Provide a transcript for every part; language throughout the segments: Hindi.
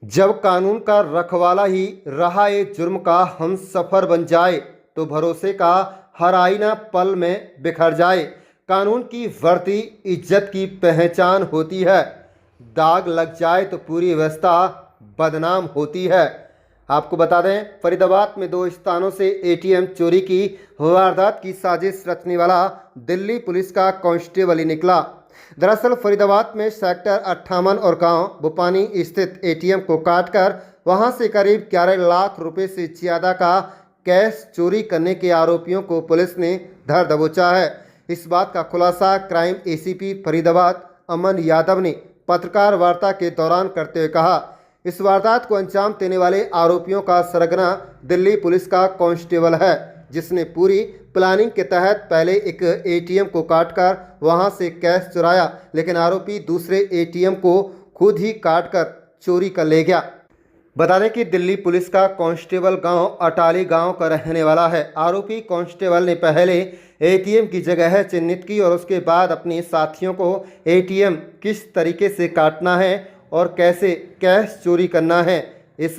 जब कानून का रखवाला ही रहा ये जुर्म का हम सफ़र बन जाए तो भरोसे का हर आईना पल में बिखर जाए। कानून की वर्दी इज्जत की पहचान होती है, दाग लग जाए तो पूरी व्यवस्था बदनाम होती है। आपको बता दें, फरीदाबाद में 2 स्थानों से एटीएम चोरी की वारदात की साजिश रचने वाला दिल्ली पुलिस का कांस्टेबल ही निकला। दरअसल फरीदाबाद में सेक्टर 58 और गांव बुपानी स्थित एटीएम को काटकर वहां से करीब 11 लाख रुपए से ज़्यादा का कैश चोरी करने के आरोपियों को पुलिस ने धर दबोचा है। इस बात का खुलासा क्राइम एसीपी फरीदाबाद अमन यादव ने पत्रकार वार्ता के दौरान करते हुए कहा। इस वारदात को अंजाम देने वाले आरोपियों का सरगना दिल्ली पुलिस का कांस्टेबल है, जिसने पूरी प्लानिंग के तहत पहले एक एटीएम को काटकर वहां से कैश चुराया, लेकिन आरोपी दूसरे एटीएम को खुद ही काटकर चोरी कर ले गया। बता दें कि दिल्ली पुलिस का कांस्टेबल गांव अटाली गांव का रहने वाला है। आरोपी कांस्टेबल ने पहले एटीएम की जगह चिन्हित की और उसके बाद अपने साथियों को एटीएम किस तरीके से काटना है और कैसे कैश चोरी करना है, इस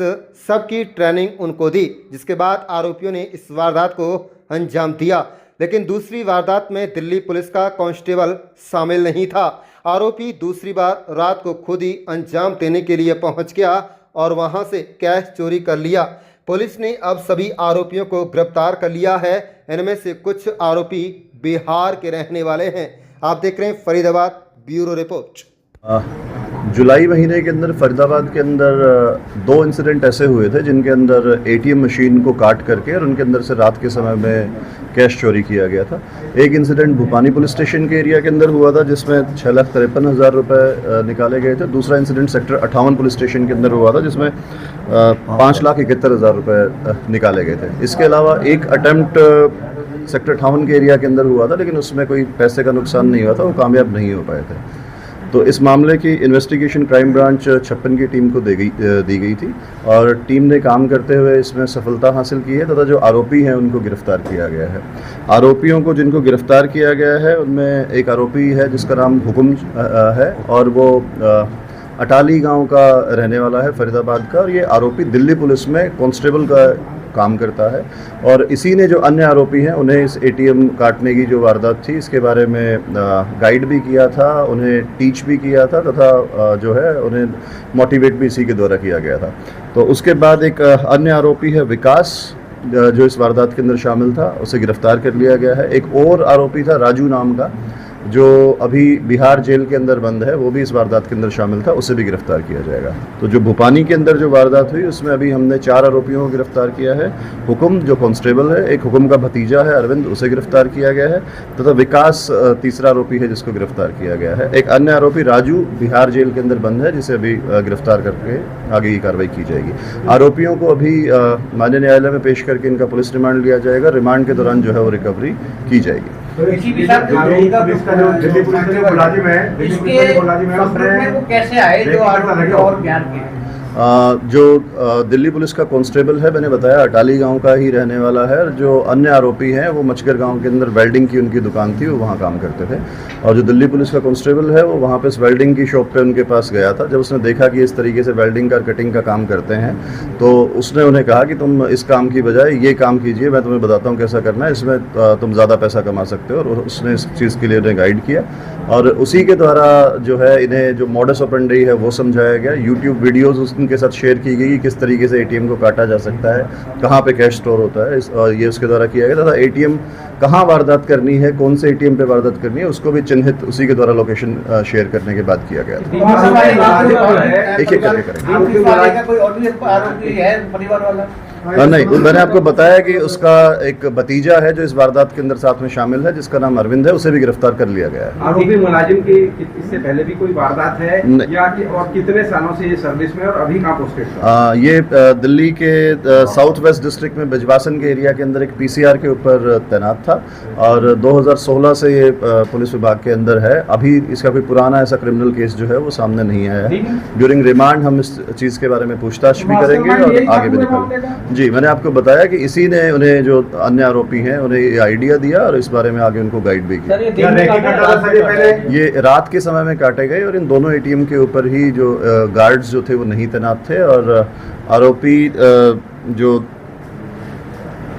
सब की ट्रेनिंग उनको दी, जिसके बाद आरोपियों ने इस वारदात को अंजाम दिया। लेकिन दूसरी वारदात में दिल्ली पुलिस का कांस्टेबल शामिल नहीं था। आरोपी दूसरी बार रात को खुद ही अंजाम देने के लिए पहुंच गया और वहां से कैश चोरी कर लिया। पुलिस ने अब सभी आरोपियों को गिरफ्तार कर लिया है। इनमें से कुछ आरोपी बिहार के रहने वाले हैं। आप देख रहे हैं फरीदाबाद ब्यूरो रिपोर्ट। जुलाई महीने के अंदर फरीदाबाद के अंदर 2 इंसिडेंट ऐसे हुए थे जिनके अंदर एटीएम मशीन को काट करके और उनके अंदर से रात के समय में कैश चोरी किया गया था। एक इंसिडेंट भूपानी पुलिस स्टेशन के एरिया के अंदर हुआ था जिसमें 6,53,000 रुपये निकाले गए थे। दूसरा इंसिडेंट सेक्टर 58 पुलिस स्टेशन के अंदर हुआ था जिसमें 5,71,000 रुपये निकाले गए थे। इसके अलावा एक अटेम्प्ट सेक्टर 58 के एरिया के अंदर हुआ था, लेकिन उसमें कोई पैसे का नुकसान नहीं हुआ था, वो कामयाब नहीं हो पाए थे। तो इस मामले की इन्वेस्टिगेशन क्राइम ब्रांच 56 की टीम को दी गई थी और टीम ने काम करते हुए इसमें सफलता हासिल की है तथा जो आरोपी हैं उनको गिरफ्तार किया गया है। आरोपियों को जिनको गिरफ्तार किया गया है उनमें एक आरोपी है जिसका नाम हुकुम है और वो अटाली गांव का रहने वाला है फरीदाबाद का, और ये आरोपी दिल्ली पुलिस में कांस्टेबल का काम करता है। और इसी ने जो अन्य आरोपी हैं उन्हें इस एटीएम काटने की जो वारदात थी इसके बारे में गाइड भी किया था, उन्हें टीच भी किया था तथा जो है उन्हें मोटिवेट भी इसी के द्वारा किया गया था। तो उसके बाद एक अन्य आरोपी है विकास जो इस वारदात के अंदर शामिल था, उसे गिरफ्तार कर लिया गया है। एक और आरोपी था राजू नाम का जो अभी बिहार जेल के अंदर बंद है, वो भी इस वारदात के अंदर शामिल था, उसे भी गिरफ्तार किया जाएगा। तो जो भूपानी के अंदर जो वारदात हुई उसमें अभी हमने 4 आरोपियों को गिरफ्तार किया है। हुकुम जो कांस्टेबल है, एक हुकुम का भतीजा है अरविंद, उसे गिरफ्तार किया गया है तथा विकास तीसरा आरोपी है जिसको गिरफ्तार किया गया है। एक अन्य आरोपी राजू बिहार जेल के अंदर बंद है जिसे अभी गिरफ्तार करके आगे की कार्रवाई की जाएगी। आरोपियों को अभी माननीय न्यायालय में पेश करके इनका पुलिस रिमांड लिया जाएगा। रिमांड के दौरान जो है वो रिकवरी की जाएगी। तो इसी के साथ पुलिस का जो दिल्ली पुलिस का जो मुलाजिम है, वो कैसे आए जो और ज्ञान के जो दिल्ली पुलिस का कांस्टेबल है, मैंने बताया अटाली गांव का ही रहने वाला है। जो अन्य आरोपी हैं वो मचगर गांव के अंदर वेल्डिंग की उनकी दुकान थी, वो वहां काम करते थे। और जो दिल्ली पुलिस का कांस्टेबल है वो वहां पे इस वेल्डिंग की शॉप पे उनके पास गया था। जब उसने देखा कि इस तरीके से वेल्डिंग का कटिंग का काम करते हैं तो उसने उन्हें कहा कि तुम इस काम की बजाय ये काम कीजिए, मैं तुम्हें बताता हूँ कैसा करना है, इसमें तुम ज़्यादा पैसा कमा सकते हो। और उसने इस चीज़ के लिए उन्हें गाइड किया और उसी के द्वारा जो है इन्हें जो मॉडस ऑपरेंडी है वो समझाया गया। यूट्यूब वीडियोज़ उनके साथ शेयर की गई कि किस तरीके से एटीएम को काटा जा सकता है, कहाँ पे कैश स्टोर होता है, और ये उसके द्वारा किया गया था। एटीएम कहाँ वारदात करनी है, कौन से एटीएम पे वारदात करनी है, उसको भी चिन्हित उसी के द्वारा लोकेशन शेयर करने के बाद किया गया था। एक एक करके करेंगे। नहीं, मैंने आपको बताया कि उसका एक भतीजा है जो इस वारदात के अंदर साथ में शामिल है जिसका नाम अरविंद है, उसे भी गिरफ्तार कर लिया गया है। आरोपी मुलाजिम की इससे पहले भी कोई वारदात है या और कितने सालों से ये सर्विस में और अभी कहाँ पोस्टेड है? ये दिल्ली के साउथ वेस्ट डिस्ट्रिक्ट में बिजवासन के एरिया के अंदर एक पीसीआर के ऊपर तैनात था और 2016 से ये पुलिस विभाग के अंदर है। अभी इसका कोई पुराना ऐसा क्रिमिनल केस जो है वो सामने नहीं आया है। ड्यूरिंग रिमांड हम इस चीज़ के बारे में पूछताछ भी करेंगे और आगे भी निकालेंगे। जी, मैंने आपको बताया कि इसी ने उन्हें जो अन्य आरोपी हैं उन्हें ये आइडिया दिया और इस बारे में आगे उनको गाइड भी किया। सर ये दिन में काटा था सर ये पहले? ये रात के समय में काटे गए और इन दोनों एटीएम के ऊपर ही जो गार्ड्स जो थे वो नहीं तैनात थे और आरोपी जो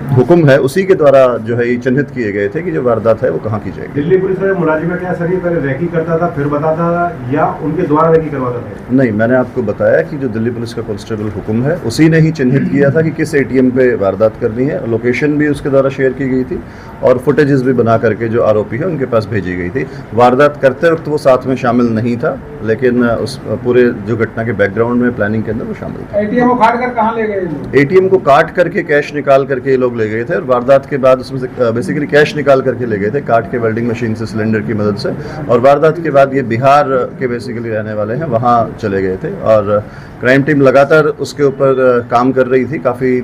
हुक्म है उसी के द्वारा जो है ये चिन्हित किए गए थे कि जो वारदात है वो कहाँ की जाएगी। दिल्ली पुलिस में मुलाजिम क्या सर ये पहले रैकी करता था फिर बताता था या उनके द्वारा रैकी करवाता था? नहीं, मैंने आपको बताया कि जो दिल्ली पुलिस का कांस्टेबल हुक्म है उसी ने ही चिन्हित किया था कि किस एटीएम पे वारदात करनी है। लोकेशन भी उसके द्वारा शेयर की गई थी और फुटेजेस भी बना करके जो आरोपी है उनके पास भेजी गई थी। वारदात करते वक्त वो साथ में शामिल नहीं था, लेकिन उस पूरे जो घटना के बैकग्राउंड में प्लानिंग के अंदर वो शामिल था। एटीएम को काट कर कहाँ ले गए? एटीएम को काट करके कैश निकाल करके ये लोग ले गए थे और वारदात के बाद उसमें से बेसिकली कैश निकाल करके ले गए थे काट के वेल्डिंग मशीन से सिलेंडर की मदद से। और वारदात के बाद ये बिहार के बेसिकली रहने वाले हैं, वहाँ चले गए थे और क्राइम टीम लगातार उसके ऊपर काम कर रही थी काफ़ी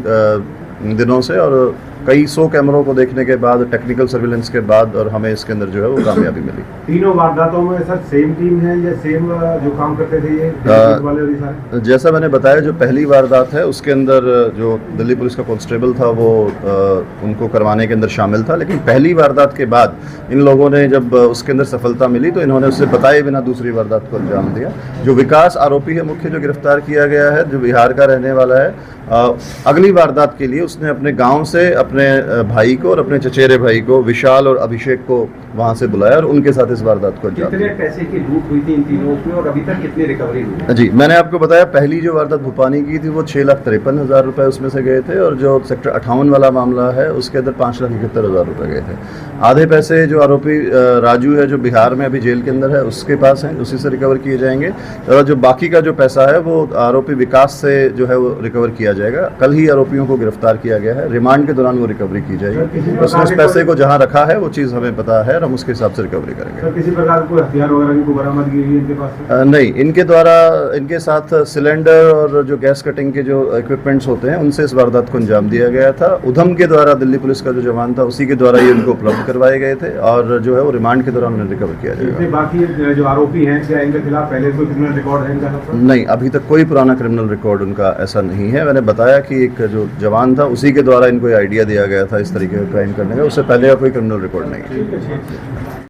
दिनों से और कई 100 कैमरों को देखने के बाद टेक्निकल सर्विलेंस के बाद और हमें इसके अंदर जो है वो कामयाबी मिली। तीनों वारदातों में सर सेम टीम है या सेम जो काम करते थे ये वाले और ये सारे? जैसा मैंने बताया जो पहली वारदात है उसके अंदर जो दिल्ली पुलिस का कांस्टेबल था वो उनको करवाने के अंदर शामिल था, लेकिन पहली वारदात के बाद इन लोगों ने जब उसके अंदर सफलता मिली तो इन्होंने उससे बताए बिना दूसरी वारदात को अंजाम दिया। जो विकास आरोपी है मुख्य जो गिरफ्तार किया गया है जो बिहार का रहने वाला है, अगली वारदात के लिए उसने अपने गांव से अपने भाई को और अपने चचेरे भाई को विशाल और अभिषेक को वहां से बुलाया और उनके साथ इस वारदात को अंजाम दिया। कितने पैसे की लूट हुई थी इन तीनों उसमें और अभी तक कितनी रिकवरी हुई? जी, मैंने आपको बताया पहली जो वारदात भूपानी की थी वो 6,53,000 रुपए उसमें से गए थे और जो सेक्टर 58 वाला मामला है उसके अंदर 5,71,000 रुपए गए थे। आधे पैसे जो आरोपी राजू है जो बिहार में अभी जेल के अंदर है उसके पास है, उसी से रिकवर किए जाएंगे और जो बाकी का जो पैसा है वो आरोपी विकास से जो है वो रिकवर किया जाएगा। कल ही आरोपियों को गिरफ्तार किया गया है, रिमांड के दौरान वो रिकवरी की जाएगी। उसने उस पैसे को जहां रखा है वो चीज़ हमें पता है और हम उसके हिसाब से रिकवरी करेंगे। सर किसी प्रकार कोई हथियार वगैरह की बरामदगी हुई इनके पास? नहीं, इनके द्वारा इनके साथ सिलेंडर और जो गैस कटिंग के जो इक्विपमेंट्स होते हैं उनसे इस वारदात को अंजाम दिया गया था। उधम के द्वारा दिल्ली पुलिस का जो जवान था उसी के द्वारा ये उनको उपलब्ध करवाए गए थे और जो है वो रिमांड के दौरान उन्हें रिकवर किया जाएगा। बाकी जो आरोपी हैं क्या इनके खिलाफ पहले कोई क्रिमिनल रिकॉर्ड है इनका? नहीं, अभी तक कोई पुराना क्रिमिनल रिकॉर्ड उनका ऐसा नहीं है। मैंने बताया कि एक जो जवान था उसी के द्वारा इनको आइडिया दिया गया था इस तरीके का क्राइम करने का, उससे पहले का कोई क्रिमिनल रिकॉर्ड नहीं है।